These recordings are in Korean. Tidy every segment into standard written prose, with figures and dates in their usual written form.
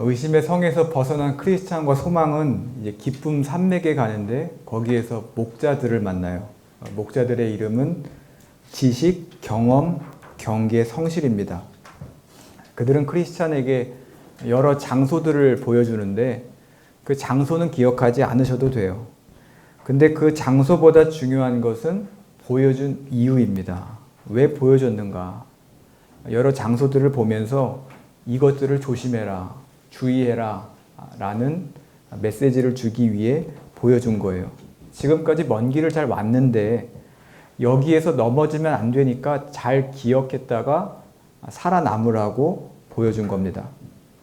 의심의 성에서 벗어난 크리스찬과 소망은 이제 기쁨 산맥에 가는데 거기에서 목자들을 만나요. 목자들의 이름은 지식, 경험, 경계, 성실입니다. 그들은 크리스찬에게 여러 장소들을 보여주는데 그 장소는 기억하지 않으셔도 돼요. 근데 그 장소보다 중요한 것은 보여준 이유입니다. 왜 보여줬는가? 여러 장소들을 보면서 이것들을 조심해라, 주의해라 라는 메시지를 주기 위해 보여준 거예요. 지금까지 먼 길을 잘 왔는데 여기에서 넘어지면 안 되니까 잘 기억했다가 살아남으라고 보여준 겁니다.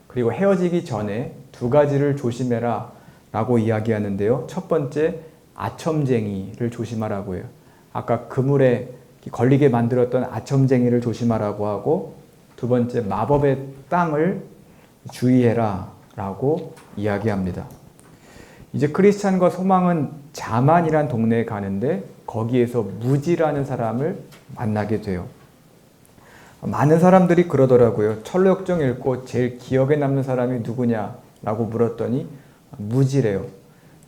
그리고 헤어지기 전에 두 가지를 조심해라 라고 이야기하는데요. 첫 번째, 아첨쟁이를 조심하라고 해요. 아까 그물에 걸리게 만들었던 아첨쟁이를 조심하라고 하고, 두 번째, 마법의 땅을 주의해라 라고 이야기합니다. 이제 크리스찬과 소망은 자만이란 동네에 가는데 거기에서 무지라는 사람을 만나게 돼요. 많은 사람들이 그러더라고요. 철로역정 읽고 제일 기억에 남는 사람이 누구냐라고 물었더니 무지래요.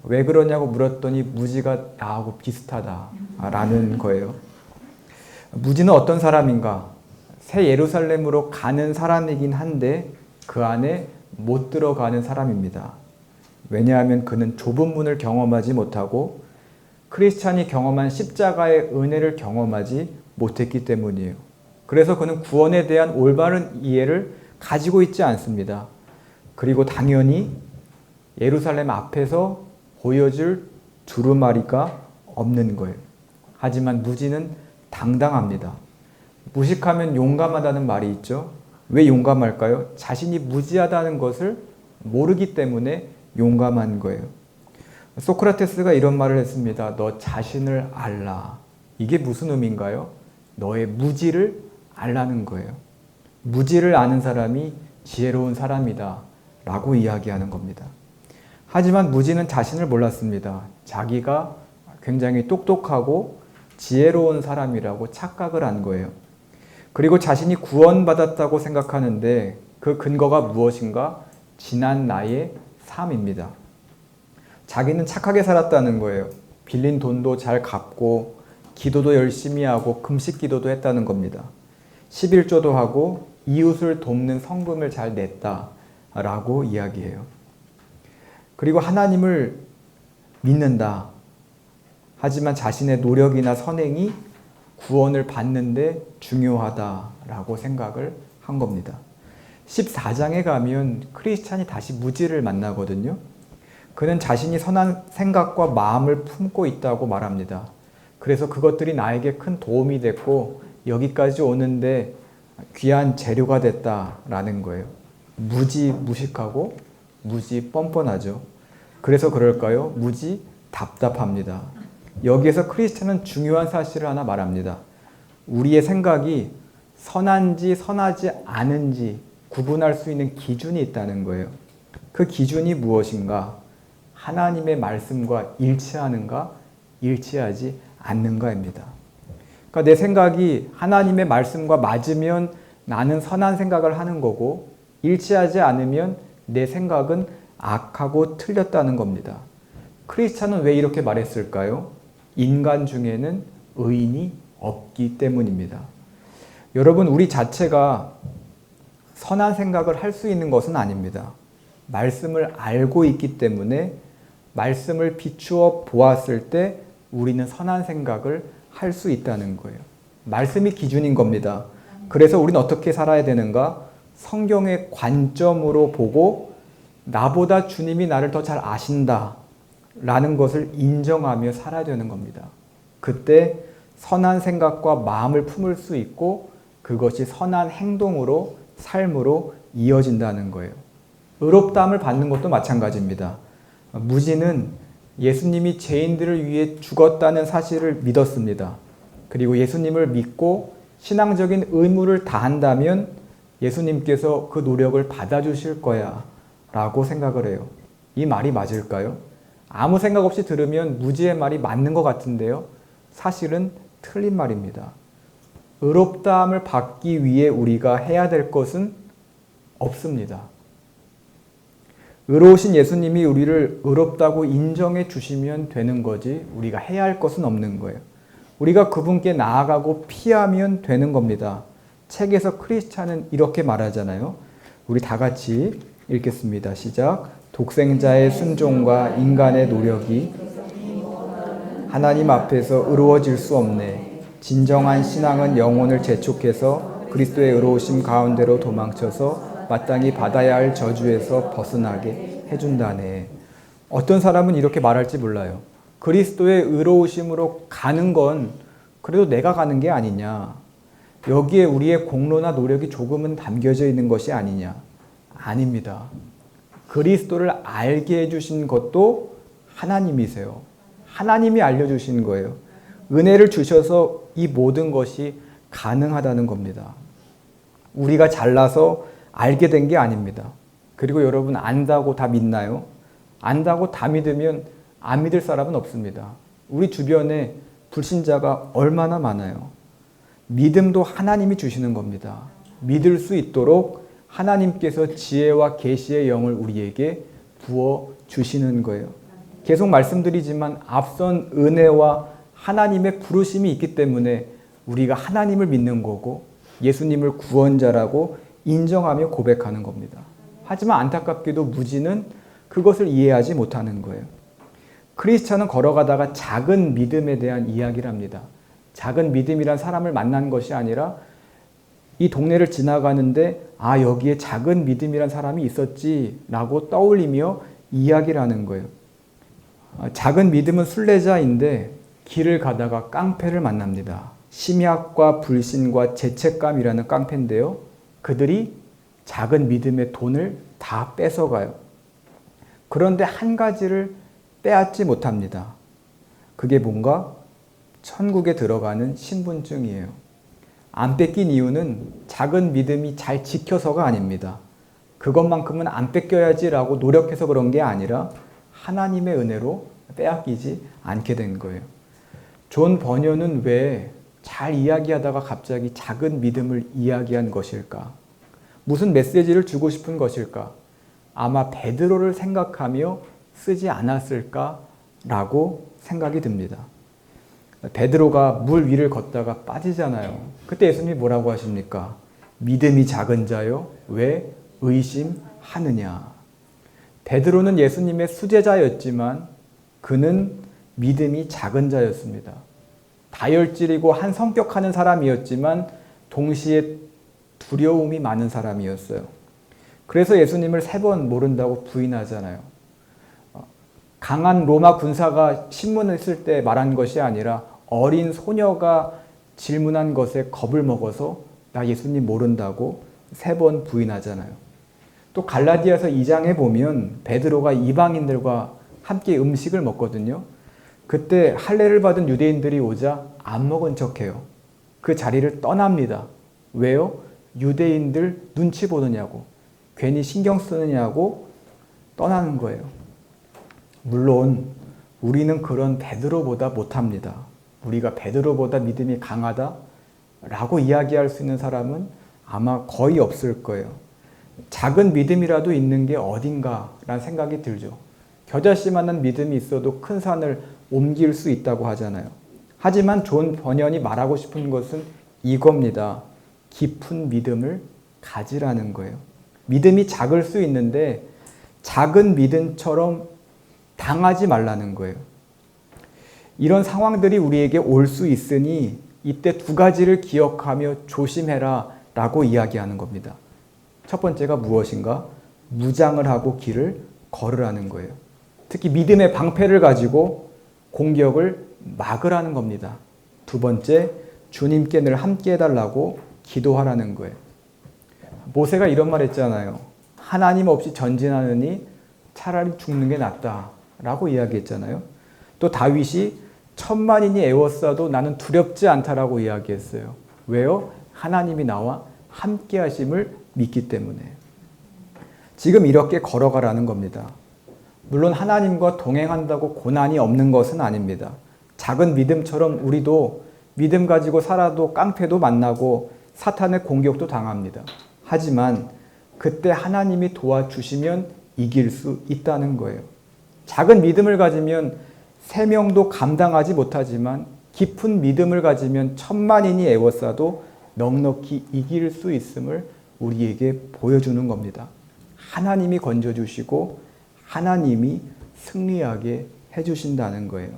왜 그러냐고 물었더니 무지가 나하고 비슷하다라는 거예요. 무지는 어떤 사람인가? 새 예루살렘으로 가는 사람이긴 한데 그 안에 못 들어가는 사람입니다. 왜냐하면 그는 좁은 문을 경험하지 못하고 크리스찬이 경험한 십자가의 은혜를 경험하지 못했기 때문이에요. 그래서 그는 구원에 대한 올바른 이해를 가지고 있지 않습니다. 그리고 당연히 예루살렘 앞에서 보여줄 두루마리가 없는 거예요. 하지만 무지는 당당합니다. 무식하면 용감하다는 말이 있죠. 왜 용감할까요? 자신이 무지하다는 것을 모르기 때문에 용감한 거예요. 소크라테스가 이런 말을 했습니다. 너 자신을 알라. 이게 무슨 의미인가요? 너의 무지를 알라는 거예요. 무지를 아는 사람이 지혜로운 사람이다 라고 이야기하는 겁니다. 하지만 무지는 자신을 몰랐습니다. 자기가 굉장히 똑똑하고 지혜로운 사람이라고 착각을 한 거예요. 그리고 자신이 구원받았다고 생각하는데 그 근거가 무엇인가? 지난 나의 삶입니다. 자기는 착하게 살았다는 거예요. 빌린 돈도 잘 갚고 기도도 열심히 하고 금식 기도도 했다는 겁니다. 11조도 하고 이웃을 돕는 성금을 잘 냈다라고 이야기해요. 그리고 하나님을 믿는다. 하지만 자신의 노력이나 선행이 구원을 받는데 중요하다라고 생각을 한 겁니다. 14장에 가면 크리스찬이 다시 무지를 만나거든요. 그는 자신이 선한 생각과 마음을 품고 있다고 말합니다. 그래서 그것들이 나에게 큰 도움이 됐고 여기까지 오는데 귀한 재료가 됐다라는 거예요. 무지 무식하고 무지 뻔뻔하죠. 그래서 그럴까요? 무지 답답합니다. 여기에서 크리스찬은 중요한 사실을 하나 말합니다. 우리의 생각이 선한지 선하지 않은지 구분할 수 있는 기준이 있다는 거예요. 그 기준이 무엇인가? 하나님의 말씀과 일치하는가? 일치하지 않는가입니다. 그러니까 내 생각이 하나님의 말씀과 맞으면 나는 선한 생각을 하는 거고 일치하지 않으면 내 생각은 악하고 틀렸다는 겁니다. 크리스찬은 왜 이렇게 말했을까요? 인간 중에는 의인이 없기 때문입니다. 여러분, 우리 자체가 선한 생각을 할 수 있는 것은 아닙니다. 말씀을 알고 있기 때문에 말씀을 비추어 보았을 때 우리는 선한 생각을 할 수 있다는 거예요. 말씀이 기준인 겁니다. 그래서 우리는 어떻게 살아야 되는가? 성경의 관점으로 보고 나보다 주님이 나를 더 잘 아신다 라는 것을 인정하며 살아야 되는 겁니다. 그때 선한 생각과 마음을 품을 수 있고 그것이 선한 행동으로 삶으로 이어진다는 거예요. 의롭다함을 받는 것도 마찬가지입니다. 무지는 예수님이 죄인들을 위해 죽었다는 사실을 믿었습니다. 그리고 예수님을 믿고 신앙적인 의무를 다한다면 예수님께서 그 노력을 받아주실 거야 라고 생각을 해요. 이 말이 맞을까요? 아무 생각 없이 들으면 무지의 말이 맞는 것 같은데요. 사실은 틀린 말입니다. 의롭다함을 받기 위해 우리가 해야 될 것은 없습니다. 의로우신 예수님이 우리를 의롭다고 인정해 주시면 되는 거지 우리가 해야 할 것은 없는 거예요. 우리가 그분께 나아가고 피하면 되는 겁니다. 책에서 크리스찬은 이렇게 말하잖아요. 우리 다 같이 읽겠습니다. 시작. 독생자의 순종과 인간의 노력이 하나님 앞에서 의로워질 수 없네. 진정한 신앙은 영혼을 재촉해서 그리스도의 의로우심 가운데로 도망쳐서 마땅히 받아야 할 저주에서 벗어나게 해준다네. 어떤 사람은 이렇게 말할지 몰라요. 그리스도의 의로우심으로 가는 건 그래도 내가 가는 게 아니냐. 여기에 우리의 공로나 노력이 조금은 담겨져 있는 것이 아니냐. 아닙니다. 그리스도를 알게 해주신 것도 하나님이세요. 하나님이 알려주신 거예요. 은혜를 주셔서 이 모든 것이 가능하다는 겁니다. 우리가 잘나서 알게 된 게 아닙니다. 그리고 여러분 안다고 다 믿나요? 안다고 다 믿으면 안 믿을 사람은 없습니다. 우리 주변에 불신자가 얼마나 많아요. 믿음도 하나님이 주시는 겁니다. 믿을 수 있도록 하나님께서 지혜와 계시의 영을 우리에게 부어 주시는 거예요. 계속 말씀드리지만 앞선 은혜와 하나님의 부르심이 있기 때문에 우리가 하나님을 믿는 거고 예수님을 구원자라고 인정하며 고백하는 겁니다. 하지만 안타깝게도 무지는 그것을 이해하지 못하는 거예요. 크리스찬은 걸어가다가 작은 믿음에 대한 이야기를 합니다. 작은 믿음이란 사람을 만난 것이 아니라 이 동네를 지나가는데 아 여기에 작은 믿음이란 사람이 있었지라고 떠올리며 이야기를 하는 거예요. 작은 믿음은 순례자인데 길을 가다가 깡패를 만납니다. 심약과 불신과 죄책감이라는 깡패인데요. 그들이 작은 믿음의 돈을 다 뺏어가요. 그런데 한 가지를 빼앗지 못합니다. 그게 뭔가 천국에 들어가는 신분증이에요. 안 뺏긴 이유는 작은 믿음이 잘 지켜서가 아닙니다. 그것만큼은 안 뺏겨야지라고 노력해서 그런 게 아니라 하나님의 은혜로 빼앗기지 않게 된 거예요. 존 버녀는 왜 잘 이야기하다가 갑자기 작은 믿음을 이야기한 것일까? 무슨 메시지를 주고 싶은 것일까? 아마 베드로를 생각하며 쓰지 않았을까라고 생각이 듭니다. 베드로가 물 위를 걷다가 빠지잖아요. 그때 예수님이 뭐라고 하십니까? 믿음이 작은 자요, 왜 의심하느냐? 베드로는 예수님의 수제자였지만 그는 믿음이 작은 자였습니다. 다혈질이고 한 성격하는 사람이었지만 동시에 두려움이 많은 사람이었어요. 그래서 예수님을 3번 모른다고 부인하잖아요. 강한 로마 군사가 신문을 쓸 때 말한 것이 아니라 어린 소녀가 질문한 것에 겁을 먹어서 나 예수님 모른다고 3번 부인하잖아요. 또 갈라디아서 2장에 보면 베드로가 이방인들과 함께 음식을 먹거든요. 그때 할례를 받은 유대인들이 오자 안 먹은 척해요. 그 자리를 떠납니다. 왜요? 유대인들 눈치 보느냐고, 괜히 신경 쓰느냐고 떠나는 거예요. 물론 우리는 그런 베드로보다 못합니다. 우리가 베드로보다 믿음이 강하다라고 이야기할 수 있는 사람은 아마 거의 없을 거예요. 작은 믿음이라도 있는 게 어딘가라는 생각이 들죠. 겨자씨만한 믿음이 있어도 큰 산을 옮길 수 있다고 하잖아요. 하지만 존 버년이 말하고 싶은 것은 이겁니다. 깊은 믿음을 가지라는 거예요. 믿음이 작을 수 있는데 작은 믿음처럼 당하지 말라는 거예요. 이런 상황들이 우리에게 올 수 있으니 이때 2가지를 기억하며 조심해라 라고 이야기하는 겁니다. 첫 번째가 무엇인가? 무장을 하고 길을 걸으라는 거예요. 특히 믿음의 방패를 가지고 공격을 막으라는 겁니다. 2번째, 주님께 늘 함께 해달라고 기도하라는 거예요. 모세가 이런 말 했잖아요. 하나님 없이 전진하느니 차라리 죽는 게 낫다 라고 이야기했잖아요. 또 다윗이 1000만인이 애워싸도 나는 두렵지 않다라고 이야기했어요. 왜요? 하나님이 나와 함께 하심을 믿기 때문에. 지금 이렇게 걸어가라는 겁니다. 물론 하나님과 동행한다고 고난이 없는 것은 아닙니다. 작은 믿음처럼 우리도 믿음 가지고 살아도 깡패도 만나고 사탄의 공격도 당합니다. 하지만 그때 하나님이 도와주시면 이길 수 있다는 거예요. 작은 믿음을 가지면 3명도 감당하지 못하지만 깊은 믿음을 가지면 천만인이 애워싸도 넉넉히 이길 수 있음을 우리에게 보여주는 겁니다. 하나님이 건져주시고 하나님이 승리하게 해주신다는 거예요.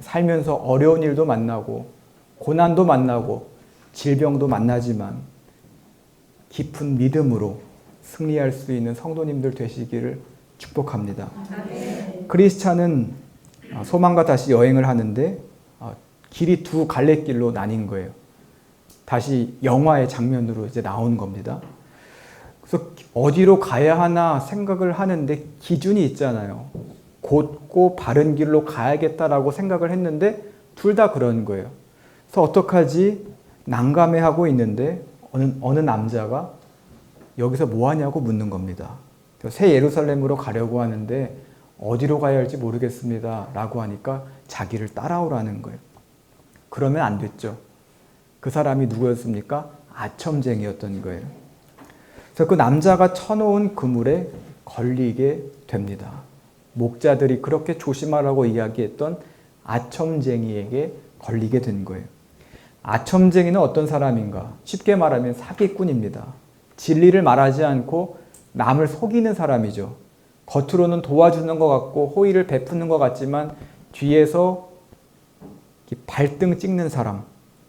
살면서 어려운 일도 만나고 고난도 만나고 질병도 만나지만 깊은 믿음으로 승리할 수 있는 성도님들 되시기를 축복합니다. 크리스찬은 소망과 다시 여행을 하는데 길이 두 갈래길로 나뉜 거예요. 다시 영화의 장면으로 이제 나온 겁니다. 그래서 어디로 가야 하나 생각을 하는데 기준이 있잖아요. 곧고 바른 길로 가야겠다라고 생각을 했는데 둘 다 그런 거예요. 그래서 어떡하지? 난감해하고 있는데 어느 남자가 여기서 뭐 하냐고 묻는 겁니다. 새 예루살렘으로 가려고 하는데 어디로 가야 할지 모르겠습니다 라고 하니까 자기를 따라오라는 거예요. 그러면 안 됐죠. 그 사람이 누구였습니까? 아첨쟁이였던 거예요. 그래서 그 남자가 쳐놓은 그물에 걸리게 됩니다. 목자들이 그렇게 조심하라고 이야기했던 아첨쟁이에게 걸리게 된 거예요. 아첨쟁이는 어떤 사람인가? 쉽게 말하면 사기꾼입니다. 진리를 말하지 않고 남을 속이는 사람이죠. 겉으로는 도와주는 것 같고 호의를 베푸는 것 같지만 뒤에서 발등 찍는 사람,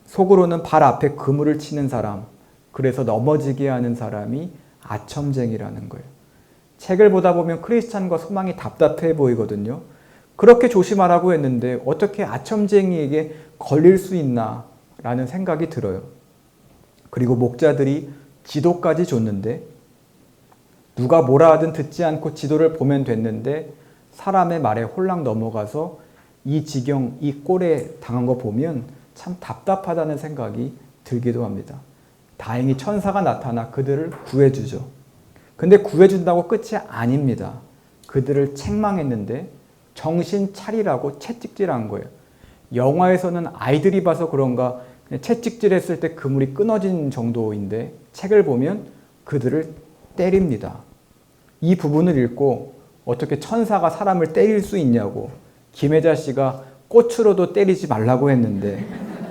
속으로는 발 앞에 그물을 치는 사람, 그래서 넘어지게 하는 사람이 아첨쟁이라는 거예요. 책을 보다 보면 크리스찬과 소망이 답답해 보이거든요. 그렇게 조심하라고 했는데 어떻게 아첨쟁이에게 걸릴 수 있나 라는 생각이 들어요. 그리고 목자들이 지도까지 줬는데 누가 뭐라 하든 듣지 않고 지도를 보면 됐는데 사람의 말에 홀랑 넘어가서 이 지경, 이 꼴에 당한 거 보면 참 답답하다는 생각이 들기도 합니다. 다행히 천사가 나타나 그들을 구해주죠. 근데 구해준다고 끝이 아닙니다. 그들을 책망했는데 정신 차리라고 채찍질한 거예요. 영화에서는 아이들이 봐서 그런가 채찍질했을 때 그물이 끊어진 정도인데 책을 보면 그들을 때립니다. 이 부분을 읽고 어떻게 천사가 사람을 때릴 수 있냐고, 김혜자 씨가 꽃으로도 때리지 말라고 했는데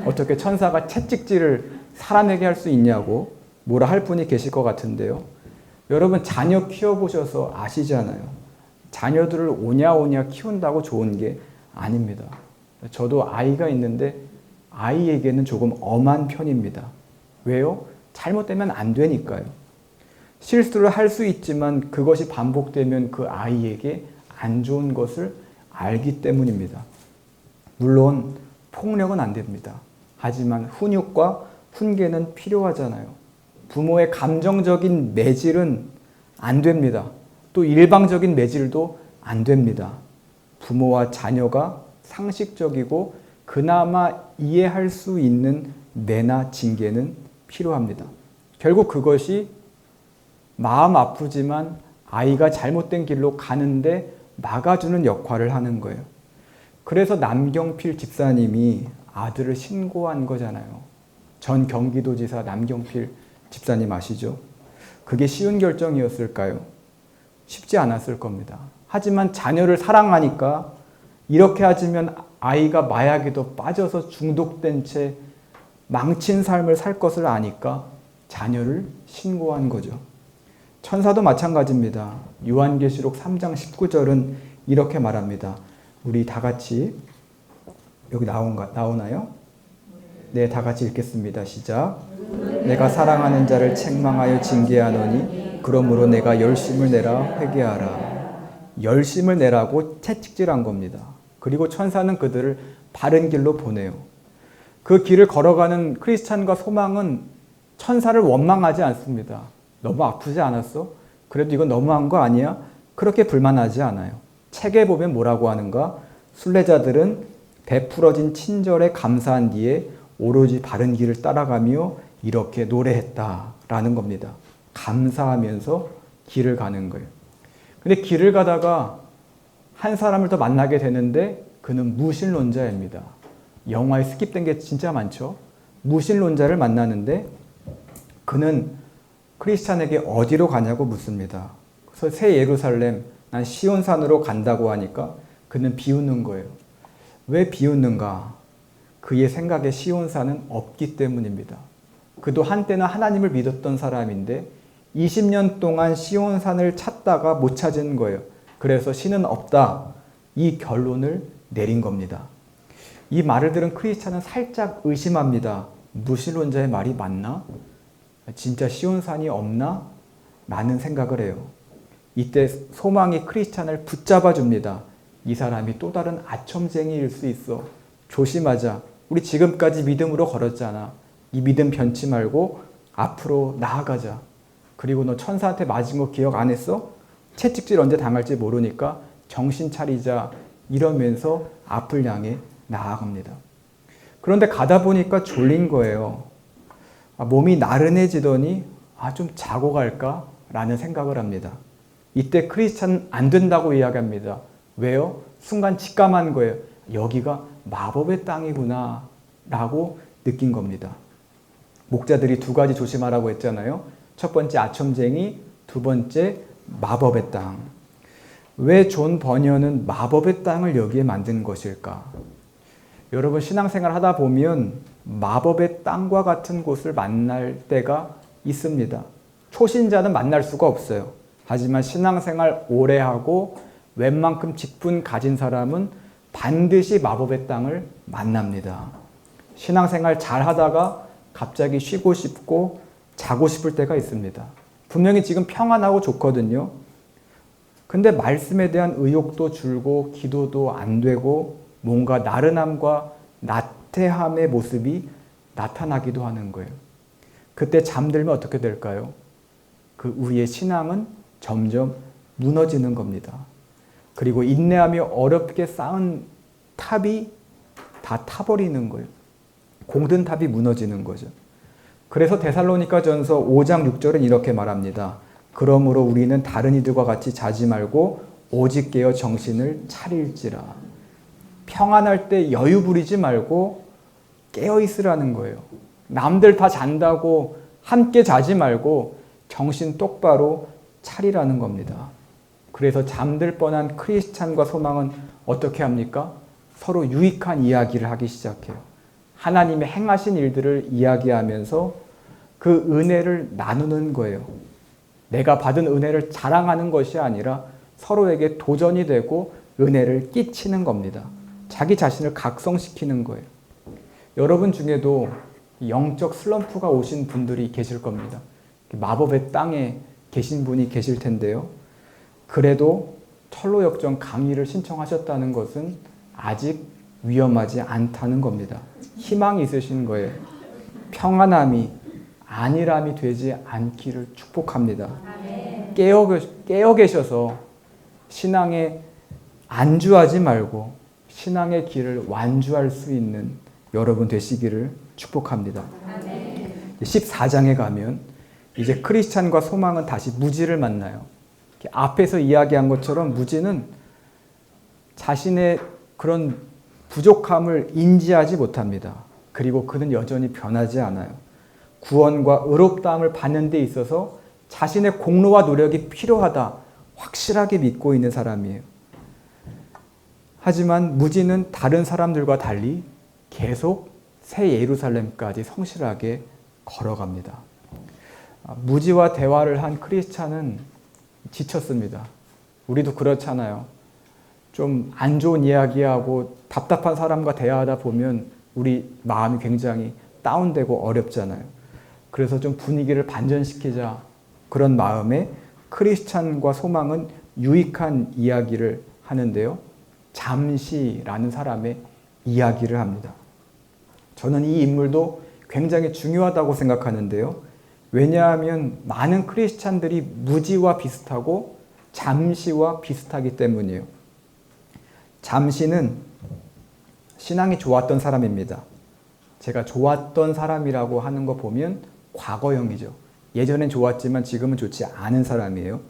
어떻게 천사가 채찍질을 사람에게 할 수 있냐고 뭐라 할 분이 계실 것 같은데요. 여러분 자녀 키워보셔서 아시잖아요. 자녀들을 오냐오냐 키운다고 좋은 게 아닙니다. 저도 아이가 있는데 아이에게는 조금 엄한 편입니다. 왜요? 잘못되면 안 되니까요. 실수를 할 수 있지만 그것이 반복되면 그 아이에게 안 좋은 것을 알기 때문입니다. 물론 폭력은 안 됩니다. 하지만 훈육과 훈계는 필요하잖아요. 부모의 감정적인 매질은 안 됩니다. 또 일방적인 매질도 안 됩니다. 부모와 자녀가 상식적이고 그나마 이해할 수 있는 매나 징계는 필요합니다. 결국 그것이 마음 아프지만 아이가 잘못된 길로 가는데 막아주는 역할을 하는 거예요. 그래서 남경필 집사님이 아들을 신고한 거잖아요. 전 경기도지사 남경필 집사님 아시죠? 그게 쉬운 결정이었을까요? 쉽지 않았을 겁니다. 하지만 자녀를 사랑하니까 이렇게 하지면 아이가 마약에도 빠져서 중독된 채 망친 삶을 살 것을 아니까 자녀를 신고한 거죠. 천사도 마찬가지입니다. 요한계시록 3장 19절은 이렇게 말합니다. 우리 다 같이 여기 나오나요? 네, 다 같이 읽겠습니다. 시작. 내가 사랑하는 자를 책망하여 징계하노니 그러므로 내가 열심을 내라 회개하라. 열심을 내라고 채찍질한 겁니다. 그리고 천사는 그들을 바른 길로 보내요. 그 길을 걸어가는 크리스찬과 소망은 천사를 원망하지 않습니다. 너무 아프지 않았어? 그래도 이건 너무한 거 아니야? 그렇게 불만하지 않아요. 책에 보면 뭐라고 하는가? 순례자들은 베풀어진 친절에 감사한 뒤에 오로지 바른 길을 따라가며 이렇게 노래했다라는 겁니다. 감사하면서 길을 가는 거예요. 근데 길을 가다가 한 사람을 더 만나게 되는데 그는 무신론자입니다. 영화에 스킵된 게 진짜 많죠. 무신론자를 만나는데 그는 크리스찬에게 어디로 가냐고 묻습니다. 새 예루살렘, 난 시온산으로 간다고 하니까 그는 비웃는 거예요. 왜 비웃는가? 그의 생각에 시온산은 없기 때문입니다. 그도 한때는 하나님을 믿었던 사람인데 20년 동안 시온산을 찾다가 못 찾은 거예요. 그래서 신은 없다. 이 결론을 내린 겁니다. 이 말을 들은 크리스찬은 살짝 의심합니다. 무신론자의 말이 맞나? 진짜 시온산이 없나? 라는 생각을 해요. 이때 소망이 크리스찬을 붙잡아 줍니다. 이 사람이 또 다른 아첨쟁이일 수 있어. 조심하자. 우리 지금까지 믿음으로 걸었잖아. 이 믿음 변치 말고 앞으로 나아가자. 그리고 너 천사한테 맞은 거 기억 안 했어? 채찍질 언제 당할지 모르니까 정신 차리자. 이러면서 앞을 향해 나아갑니다. 그런데 가다 보니까 졸린 거예요. 몸이 나른해지더니 좀 자고 갈까? 라는 생각을 합니다. 이때 크리스찬은 안 된다고 이야기합니다. 왜요? 순간 직감한 거예요. 여기가 마법의 땅이구나 라고 느낀 겁니다. 목자들이 두 가지 조심하라고 했잖아요. 첫 번째 아첨쟁이, 두 번째 마법의 땅. 왜 존 버녀는 마법의 땅을 여기에 만든 것일까? 여러분 신앙생활 하다 보면 마법의 땅과 같은 곳을 만날 때가 있습니다. 초신자는 만날 수가 없어요. 하지만 신앙생활 오래 하고 웬만큼 직분 가진 사람은 반드시 마법의 땅을 만납니다. 신앙생활 잘 하다가 갑자기 쉬고 싶고 자고 싶을 때가 있습니다. 분명히 지금 평안하고 좋거든요. 근데 말씀에 대한 의욕도 줄고 기도도 안 되고 뭔가 나른함과 나태함의 모습이 나타나기도 하는 거예요. 그때 잠들면 어떻게 될까요? 우리의 신앙은 점점 무너지는 겁니다. 그리고 인내하며 어렵게 쌓은 탑이 다 타버리는 거예요. 공든 탑이 무너지는 거죠. 그래서 데살로니가전서 5장 6절은 이렇게 말합니다. 그러므로 우리는 다른 이들과 같이 자지 말고 오직 깨어 정신을 차릴지라. 평안할 때 여유 부리지 말고 깨어 있으라는 거예요. 남들 다 잔다고 함께 자지 말고 정신 똑바로 차리라는 겁니다. 그래서 잠들 뻔한 크리스찬과 소망은 어떻게 합니까? 서로 유익한 이야기를 하기 시작해요. 하나님의 행하신 일들을 이야기하면서 그 은혜를 나누는 거예요. 내가 받은 은혜를 자랑하는 것이 아니라 서로에게 도전이 되고 은혜를 끼치는 겁니다. 자기 자신을 각성시키는 거예요. 여러분 중에도 영적 슬럼프가 오신 분들이 계실 겁니다. 마법의 땅에 계신 분이 계실 텐데요. 그래도 철로역정 강의를 신청하셨다는 것은 아직 위험하지 않다는 겁니다. 희망이 있으신 거예요. 평안함이 안일함이 되지 않기를 축복합니다. 깨어 계셔서 신앙에 안주하지 말고 신앙의 길을 완주할 수 있는 여러분 되시기를 축복합니다. 14장에 가면 이제 크리스찬과 소망은 다시 무지를 만나요. 앞에서 이야기한 것처럼 무지는 자신의 그런 부족함을 인지하지 못합니다. 그리고 그는 여전히 변하지 않아요. 구원과 의롭다함을 받는 데 있어서 자신의 공로와 노력이 필요하다 확실하게 믿고 있는 사람이에요. 하지만 무지는 다른 사람들과 달리 계속 새 예루살렘까지 성실하게 걸어갑니다. 무지와 대화를 한 크리스찬은 지쳤습니다. 우리도 그렇잖아요. 좀 안 좋은 이야기하고 답답한 사람과 대화하다 보면 우리 마음이 굉장히 다운되고 어렵잖아요. 그래서 좀 분위기를 반전시키자 그런 마음에 크리스찬과 소망은 유익한 이야기를 하는데요. 잠시라는 사람의 이야기를 합니다. 저는 이 인물도 굉장히 중요하다고 생각하는데요. 왜냐하면 많은 크리스찬들이 무지와 비슷하고 잠시와 비슷하기 때문이에요. 잠시는 신앙이 좋았던 사람입니다. 제가 좋았던 사람이라고 하는 거 보면 과거형이죠. 예전엔 좋았지만 지금은 좋지 않은 사람이에요.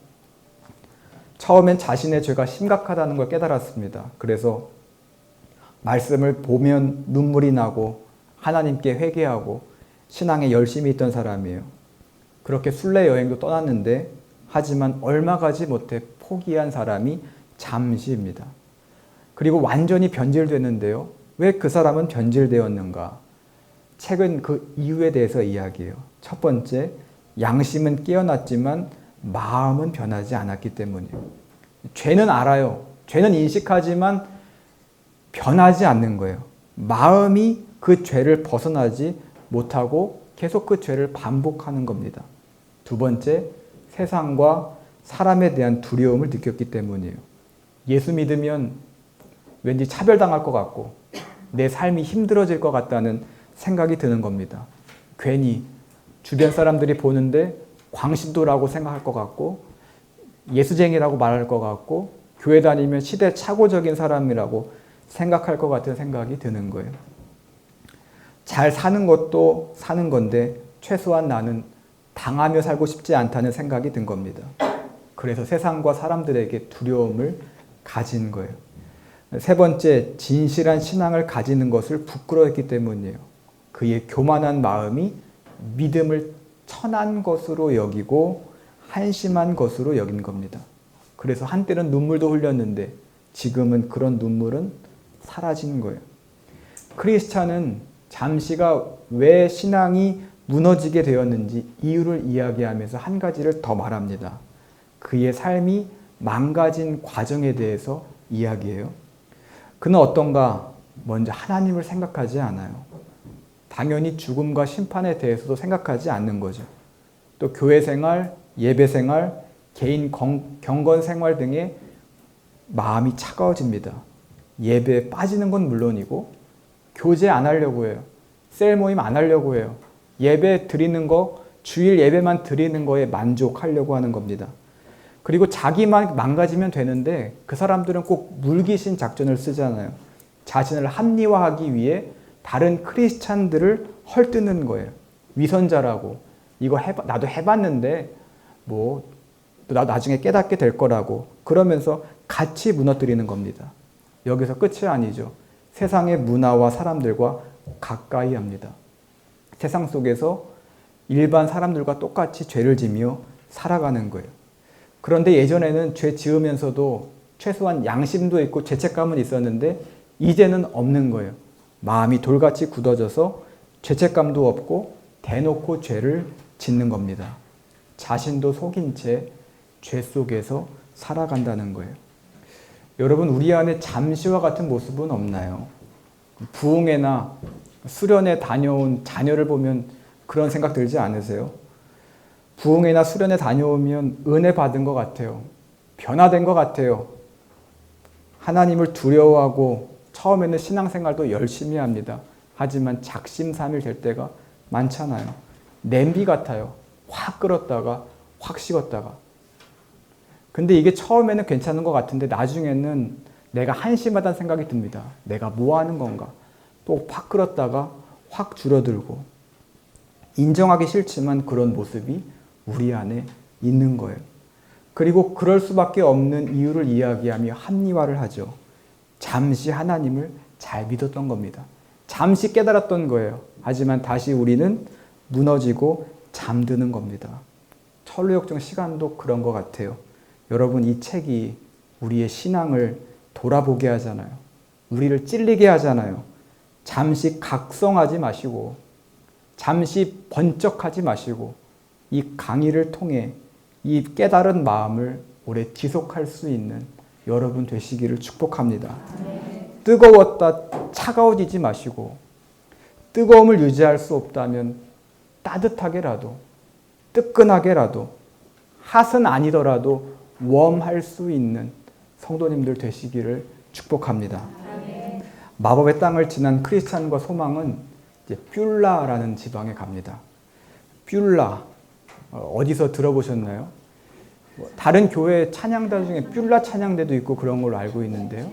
처음엔 자신의 죄가 심각하다는 걸 깨달았습니다. 그래서 말씀을 보면 눈물이 나고 하나님께 회개하고 신앙에 열심히 있던 사람이에요. 그렇게 순례 여행도 떠났는데 하지만 얼마 가지 못해 포기한 사람이 잠시입니다. 그리고 완전히 변질되는데요. 왜 그 사람은 변질되었는가? 책은 그 이유에 대해서 이야기해요. 첫 번째, 양심은 깨어났지만 마음은 변하지 않았기 때문이에요. 죄는 알아요. 죄는 인식하지만 변하지 않는 거예요. 마음이 그 죄를 벗어나지 못하고 계속 그 죄를 반복하는 겁니다. 두 번째, 세상과 사람에 대한 두려움을 느꼈기 때문이에요. 예수 믿으면 왠지 차별당할 것 같고 내 삶이 힘들어질 것 같다는 생각이 드는 겁니다. 괜히 주변 사람들이 보는데 광신도라고 생각할 것 같고 예수쟁이라고 말할 것 같고 교회 다니면 시대착오적인 사람이라고 생각할 것 같은 생각이 드는 거예요. 잘 사는 것도 사는 건데 최소한 나는 당하며 살고 싶지 않다는 생각이 든 겁니다. 그래서 세상과 사람들에게 두려움을 가진 거예요. 세 번째, 진실한 신앙을 가지는 것을 부끄러웠기 때문이에요. 그의 교만한 마음이 믿음을 천한 것으로 여기고 한심한 것으로 여긴 겁니다. 그래서 한때는 눈물도 흘렸는데 지금은 그런 눈물은 사라진 거예요. 크리스찬은 잠시가 왜 신앙이 무너지게 되었는지 이유를 이야기하면서 한 가지를 더 말합니다. 그의 삶이 망가진 과정에 대해서 이야기해요. 그는 어떤가? 먼저 하나님을 생각하지 않아요. 당연히 죽음과 심판에 대해서도 생각하지 않는 거죠. 또 교회 생활, 예배 생활, 개인 경건 생활 등에 마음이 차가워집니다. 예배에 빠지는 건 물론이고 교제 안 하려고 해요. 셀 모임 안 하려고 해요. 예배 드리는 거, 주일 예배만 드리는 거에 만족하려고 하는 겁니다. 그리고 자기만 망가지면 되는데 그 사람들은 꼭 물귀신 작전을 쓰잖아요. 자신을 합리화하기 위해 다른 크리스찬들을 헐뜯는 거예요. 위선자라고. 이거 나도 해봤는데 나 나중에 깨닫게 될 거라고. 그러면서 같이 무너뜨리는 겁니다. 여기서 끝이 아니죠. 세상의 문화와 사람들과 가까이 합니다. 세상 속에서 일반 사람들과 똑같이 죄를 지며 살아가는 거예요. 그런데 예전에는 죄 지으면서도 최소한 양심도 있고 죄책감은 있었는데 이제는 없는 거예요. 마음이 돌같이 굳어져서 죄책감도 없고 대놓고 죄를 짓는 겁니다. 자신도 속인 채 죄 속에서 살아간다는 거예요. 여러분, 우리 안에 잠시와 같은 모습은 없나요? 부흥회나 수련회 다녀온 자녀를 보면 그런 생각 들지 않으세요? 부흥회나 수련회 다녀오면 은혜 받은 것 같아요. 변화된 것 같아요. 하나님을 두려워하고 처음에는 신앙생활도 열심히 합니다. 하지만 작심삼일 될 때가 많잖아요. 냄비 같아요. 확 끓었다가 확 식었다가. 근데 이게 처음에는 괜찮은 것 같은데 나중에는 내가 한심하다는 생각이 듭니다. 내가 뭐 하는 건가? 또 확 끓었다가 확 줄어들고. 인정하기 싫지만 그런 모습이 우리 안에 있는 거예요. 그리고 그럴 수밖에 없는 이유를 이야기하며 합리화를 하죠. 잠시 하나님을 잘 믿었던 겁니다. 잠시 깨달았던 거예요. 하지만 다시 우리는 무너지고 잠드는 겁니다. 철로역정 시간도 그런 것 같아요. 여러분, 이 책이 우리의 신앙을 돌아보게 하잖아요. 우리를 찔리게 하잖아요. 잠시 각성하지 마시고 잠시 번쩍하지 마시고 이 강의를 통해 이 깨달은 마음을 오래 지속할 수 있는 여러분 되시기를 축복합니다. 뜨거웠다 차가워지지 마시고 뜨거움을 유지할 수 없다면 따뜻하게라도 뜨끈하게라도 핫은 아니더라도 웜할 수 있는 성도님들 되시기를 축복합니다. 마법의 땅을 지난 크리스찬과 소망은 이제 뷸라라는 지방에 갑니다. 뷸라 어디서 들어보셨나요? 다른 교회 찬양대 중에 뷸라 찬양대도 있고 그런 걸로 알고 있는데요.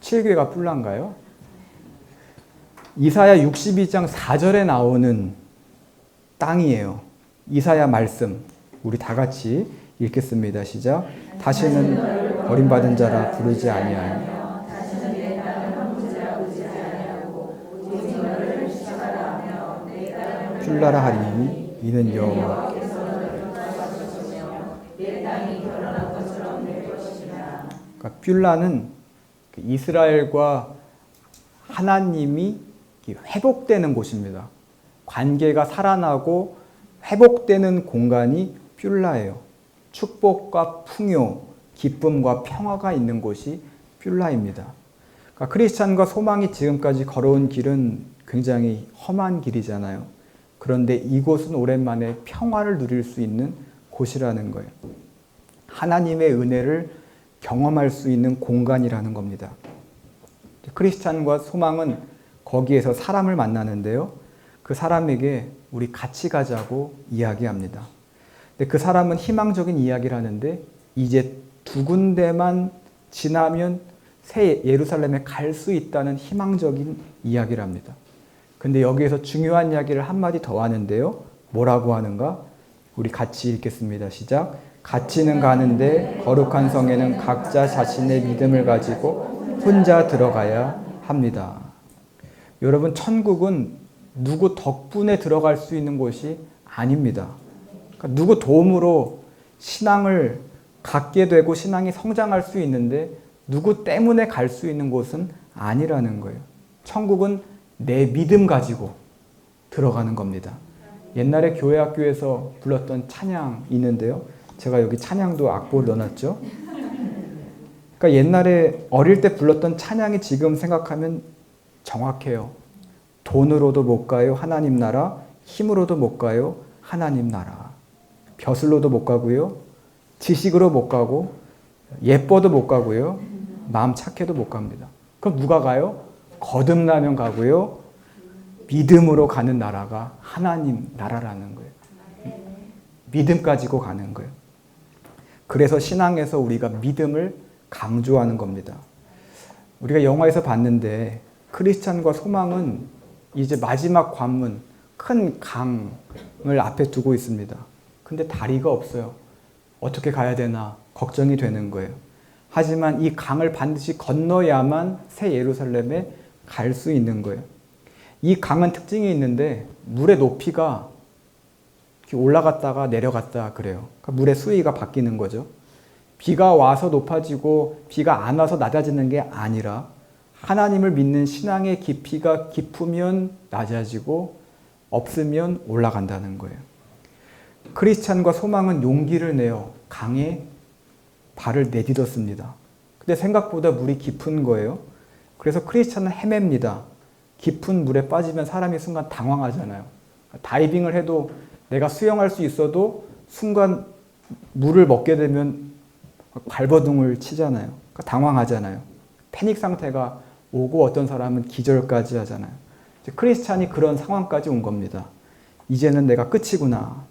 7교회가 뷸라인가요? 이사야 62장 4절에 나오는 땅이에요. 이사야 말씀 우리 다 같이 읽겠습니다. 시작. 다시는 버림받은 자라 부르지 아니하며 뷸라라 하리니 이는 여호와 그러니까 뷸라는 이스라엘과 하나님이 회복되는 곳입니다. 관계가 살아나고 회복되는 공간이 뷸라예요. 축복과 풍요, 기쁨과 평화가 있는 곳이 뷸라입니다. 그러니까 크리스찬과 소망이 지금까지 걸어온 길은 굉장히 험한 길이잖아요. 그런데 이곳은 오랜만에 평화를 누릴 수 있는 곳이라는 거예요. 하나님의 은혜를 경험할 수 있는 공간이라는 겁니다. 크리스찬과 소망은 거기에서 사람을 만나는데요. 그 사람에게 우리 같이 가자고 이야기합니다. 근데 그 사람은 희망적인 이야기를 하는데 이제 두 군데만 지나면 새 예루살렘에 갈 수 있다는 희망적인 이야기를 합니다. 근데 여기에서 중요한 이야기를 한마디 더 하는데요. 뭐라고 하는가? 우리 같이 읽겠습니다. 시작. 같이는 가는데 거룩한 성에는 각자 자신의 믿음을 가지고 혼자 들어가야 합니다. 여러분, 천국은 누구 덕분에 들어갈 수 있는 곳이 아닙니다. 그러니까 누구 도움으로 신앙을 갖게 되고 신앙이 성장할 수 있는데 누구 때문에 갈 수 있는 곳은 아니라는 거예요. 천국은 내 믿음 가지고 들어가는 겁니다. 옛날에 교회 학교에서 불렀던 찬양이 있는데요. 제가 여기 찬양도 악보를 넣어놨죠. 그러니까 옛날에 어릴 때 불렀던 찬양이 지금 생각하면 정확해요. 돈으로도 못 가요, 하나님 나라. 힘으로도 못 가요, 하나님 나라. 벼슬로도 못 가고요. 지식으로 못 가고 예뻐도 못 가고요. 마음 착해도 못 갑니다. 그럼 누가 가요? 거듭나면 가고요. 믿음으로 가는 나라가 하나님 나라라는 거예요. 믿음 가지고 가는 거예요. 그래서 신앙에서 우리가 믿음을 강조하는 겁니다. 우리가 영화에서 봤는데 크리스찬과 소망은 이제 마지막 관문, 큰 강을 앞에 두고 있습니다. 근데 다리가 없어요. 어떻게 가야 되나 걱정이 되는 거예요. 하지만 이 강을 반드시 건너야만 새 예루살렘에 갈 수 있는 거예요. 이 강은 특징이 있는데 물의 높이가 올라갔다가 내려갔다 그래요. 그러니까 물의 수위가 바뀌는 거죠. 비가 와서 높아지고 비가 안 와서 낮아지는 게 아니라 하나님을 믿는 신앙의 깊이가 깊으면 낮아지고 없으면 올라간다는 거예요. 크리스찬과 소망은 용기를 내어 강에 발을 내딛었습니다. 근데 생각보다 물이 깊은 거예요. 그래서 크리스찬은 헤맵니다. 깊은 물에 빠지면 사람이 순간 당황하잖아요. 다이빙을 해도 내가 수영할 수 있어도 순간 물을 먹게 되면 발버둥을 치잖아요. 그러니까 당황하잖아요. 패닉 상태가 오고 어떤 사람은 기절까지 하잖아요. 크리스찬이 그런 상황까지 온 겁니다. 이제는 내가 끝이구나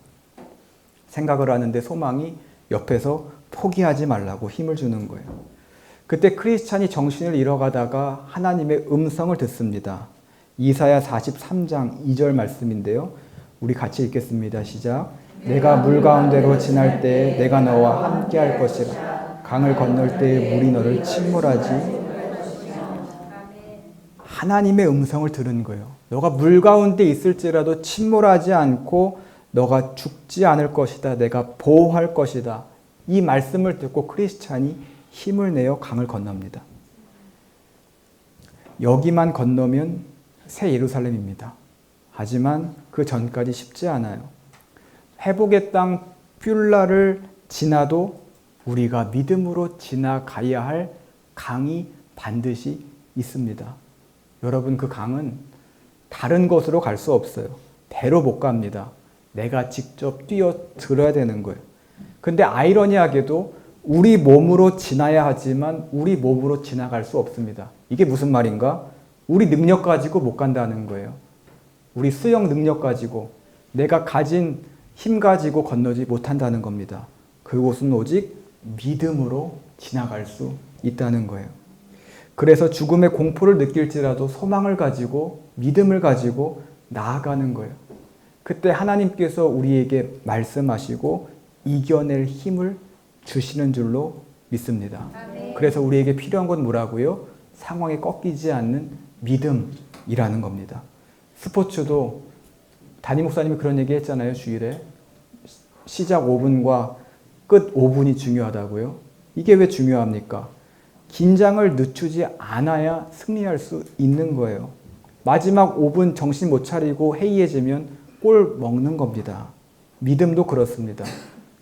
생각을 하는데 소망이 옆에서 포기하지 말라고 힘을 주는 거예요. 그때 크리스찬이 정신을 잃어가다가 하나님의 음성을 듣습니다. 이사야 43장 2절 말씀인데요. 우리 같이 읽겠습니다. 시작. 내가 물 가운데로 지날 때 내가 너와 함께 할 것이라. 강을 건널 때 물이 너를 침몰하지. 하나님의 음성을 들은 거예요. 너가 물 가운데 있을지라도 침몰하지 않고 너가 죽지 않을 것이다. 내가 보호할 것이다. 이 말씀을 듣고 크리스찬이 힘을 내어 강을 건넙니다. 여기만 건너면 새 예루살렘입니다. 하지만 그 전까지 쉽지 않아요. 회복의 땅 뷸라를 지나도 우리가 믿음으로 지나가야 할 강이 반드시 있습니다. 여러분, 그 강은 다른 곳으로 갈 수 없어요. 배로 못 갑니다. 내가 직접 뛰어들어야 되는 거예요. 근데 아이러니하게도 우리 몸으로 지나야 하지만 우리 몸으로 지나갈 수 없습니다. 이게 무슨 말인가? 우리 능력 가지고 못 간다는 거예요. 우리 수영 능력 가지고 내가 가진 힘 가지고 건너지 못한다는 겁니다. 그곳은 오직 믿음으로 지나갈 수 있다는 거예요. 그래서 죽음의 공포를 느낄지라도 소망을 가지고 믿음을 가지고 나아가는 거예요. 그때 하나님께서 우리에게 말씀하시고 이겨낼 힘을 주시는 줄로 믿습니다. 그래서 우리에게 필요한 건 뭐라고요? 상황에 꺾이지 않는 믿음이라는 겁니다. 스포츠도 담임 목사님이 그런 얘기 했잖아요. 주일에 시작 5분과 끝 5분이 중요하다고요. 이게 왜 중요합니까? 긴장을 늦추지 않아야 승리할 수 있는 거예요. 마지막 5분 정신 못 차리고 해이해지면 꼴 먹는 겁니다. 믿음도 그렇습니다.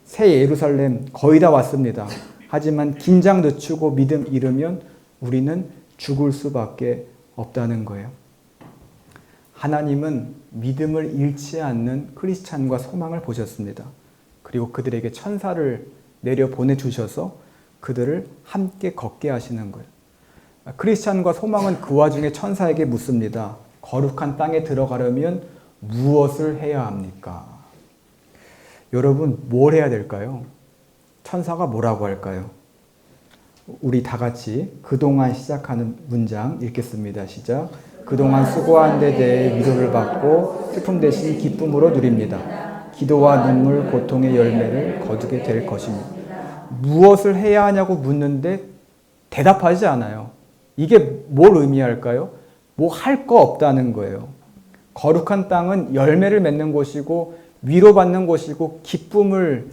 새 예루살렘 거의 다 왔습니다. 하지만 긴장 늦추고 믿음 잃으면 우리는 죽을 수밖에 없다는 거예요. 하나님은 믿음을 잃지 않는 크리스찬과 소망을 보셨습니다. 그리고 그들에게 천사를 내려 보내주셔서 그들을 함께 걷게 하시는 거예요. 크리스찬과 소망은 그 와중에 천사에게 묻습니다. 거룩한 땅에 들어가려면 무엇을 해야 합니까? 여러분, 뭘 해야 될까요? 천사가 뭐라고 할까요? 우리 다 같이 그동안 시작하는 문장 읽겠습니다. 시작. 그동안 수고한 데 대해 위로를 받고 슬픔 대신 기쁨으로 누립니다. 기도와 눈물, 고통의 열매를 거두게 될 것입니다. 무엇을 해야 하냐고 묻는데 대답하지 않아요. 이게 뭘 의미할까요? 뭐 할 거 없다는 거예요. 거룩한 땅은 열매를 맺는 곳이고 위로받는 곳이고 기쁨을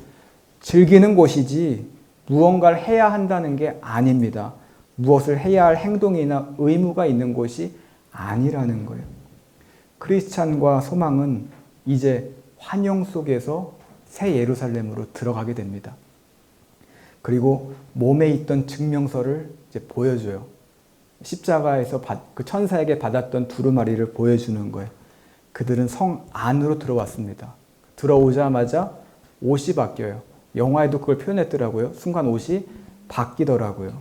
즐기는 곳이지 무언가를 해야 한다는 게 아닙니다. 무엇을 해야 할 행동이나 의무가 있는 곳이 아니라는 거예요. 크리스찬과 소망은 이제 환영 속에서 새 예루살렘으로 들어가게 됩니다. 그리고 몸에 있던 증명서를 이제 보여줘요. 십자가에서 그 천사에게 받았던 두루마리를 보여주는 거예요. 그들은 성 안으로 들어왔습니다. 들어오자마자 옷이 바뀌어요. 영화에도 그걸 표현했더라고요. 순간 옷이 바뀌더라고요.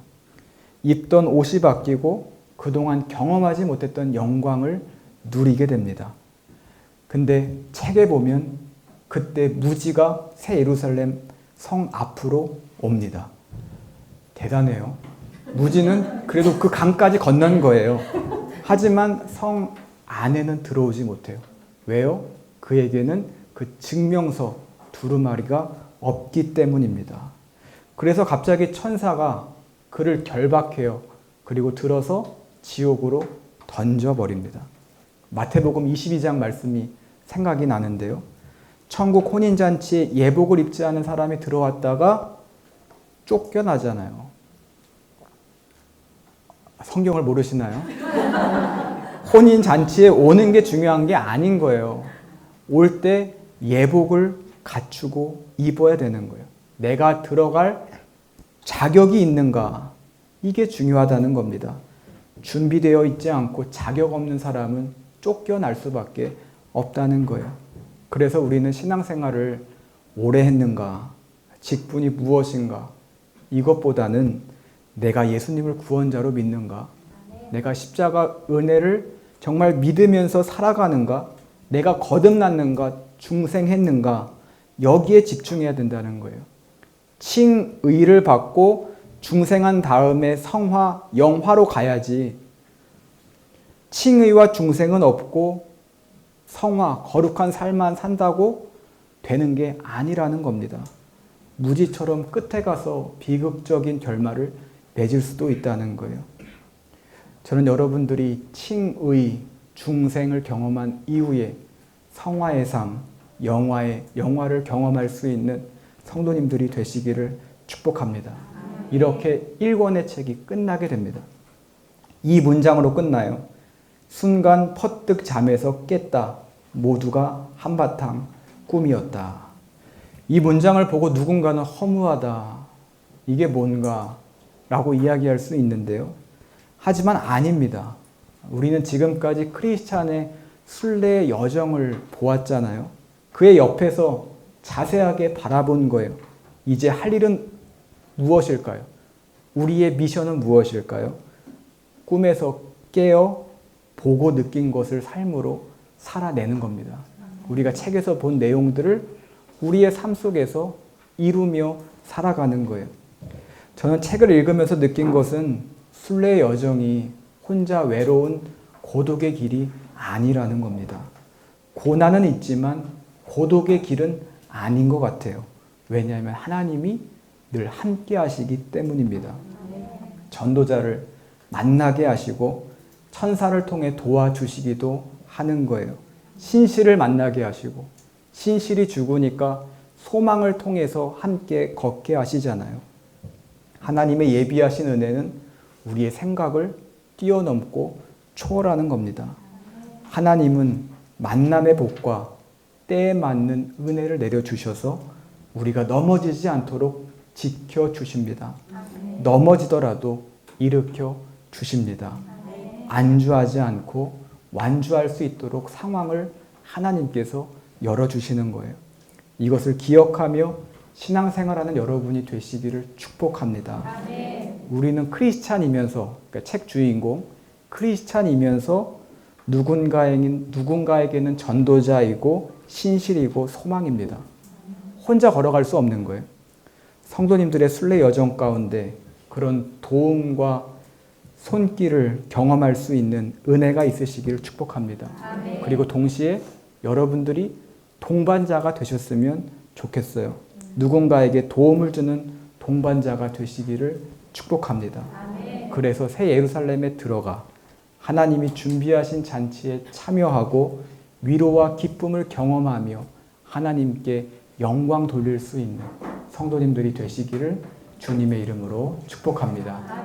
입던 옷이 바뀌고 그동안 경험하지 못했던 영광을 누리게 됩니다. 근데 책에 보면 그때 무지가 새 예루살렘 성 앞으로 옵니다. 대단해요. 무지는 그래도 그 강까지 건넌 거예요. 하지만 성 안에는 들어오지 못해요. 왜요? 그에게는 그 증명서 두루마리가 없기 때문입니다. 그래서 갑자기 천사가 그를 결박해요. 그리고 들어서 지옥으로 던져버립니다. 마태복음 22장 말씀이 생각이 나는데요. 천국 혼인잔치에 예복을 입지 않은 사람이 들어왔다가 쫓겨나잖아요. 성경을 모르시나요? 혼인잔치에 오는 게 중요한 게 아닌 거예요. 올 때 예복을 갖추고 입어야 되는 거예요. 내가 들어갈 자격이 있는가? 이게 중요하다는 겁니다. 준비되어 있지 않고 자격 없는 사람은 쫓겨날 수밖에 없다는 거예요. 그래서 우리는 신앙생활을 오래 했는가? 직분이 무엇인가? 이것보다는 내가 예수님을 구원자로 믿는가? 내가 십자가 은혜를 정말 믿으면서 살아가는가? 내가 거듭났는가? 중생했는가? 여기에 집중해야 된다는 거예요. 칭의를 받고 중생한 다음에 성화, 영화로 가야지. 칭의와 중생은 없고 성화, 거룩한 삶만 산다고 되는 게 아니라는 겁니다. 무지처럼 끝에 가서 비극적인 결말을 맺을 수도 있다는 거예요. 저는 여러분들이 칭의, 중생을 경험한 이후에 성화의 삶, 영화를 경험할 수 있는 성도님들이 되시기를 축복합니다. 이렇게 1권의 책이 끝나게 됩니다. 이 문장으로 끝나요. 순간 퍼뜩 잠에서 깼다. 모두가 한바탕 꿈이었다. 이 문장을 보고 누군가는 허무하다. 이게 뭔가? 라고 이야기할 수 있는데요. 하지만 아닙니다. 우리는 지금까지 크리스찬의 순례의 여정을 보았잖아요. 그의 옆에서 자세하게 바라본 거예요. 이제 할 일은 무엇일까요? 우리의 미션은 무엇일까요? 꿈에서 깨어 보고 느낀 것을 삶으로 살아내는 겁니다. 우리가 책에서 본 내용들을 우리의 삶 속에서 이루며 살아가는 거예요. 저는 책을 읽으면서 느낀 것은 순례의 여정이 혼자 외로운 고독의 길이 아니라는 겁니다. 고난은 있지만 고독의 길은 아닌 것 같아요. 왜냐하면 하나님이 늘 함께 하시기 때문입니다. 전도자를 만나게 하시고 천사를 통해 도와주시기도 하는 거예요. 신실을 만나게 하시고 신실이 죽으니까 소망을 통해서 함께 걷게 하시잖아요. 하나님의 예비하신 은혜는 우리의 생각을 뛰어넘고 초월하는 겁니다. 하나님은 만남의 복과 때에 맞는 은혜를 내려주셔서 우리가 넘어지지 않도록 지켜주십니다. 넘어지더라도 일으켜 주십니다. 안주하지 않고 완주할 수 있도록 상황을 하나님께서 열어주시는 거예요. 이것을 기억하며 신앙생활하는 여러분이 되시기를 축복합니다. 우리는 크리스찬이면서, 그러니까 책 주인공, 크리스찬이면서 누군가에게는 전도자이고 신실이고 소망입니다. 혼자 걸어갈 수 없는 거예요. 성도님들의 순례 여정 가운데 그런 도움과 손길을 경험할 수 있는 은혜가 있으시기를 축복합니다. 그리고 동시에 여러분들이 동반자가 되셨으면 좋겠어요. 누군가에게 도움을 주는 동반자가 되시기를 축복합니다. 그래서 새 예루살렘에 들어가 하나님이 준비하신 잔치에 참여하고 위로와 기쁨을 경험하며 하나님께 영광 돌릴 수 있는 성도님들이 되시기를 주님의 이름으로 축복합니다.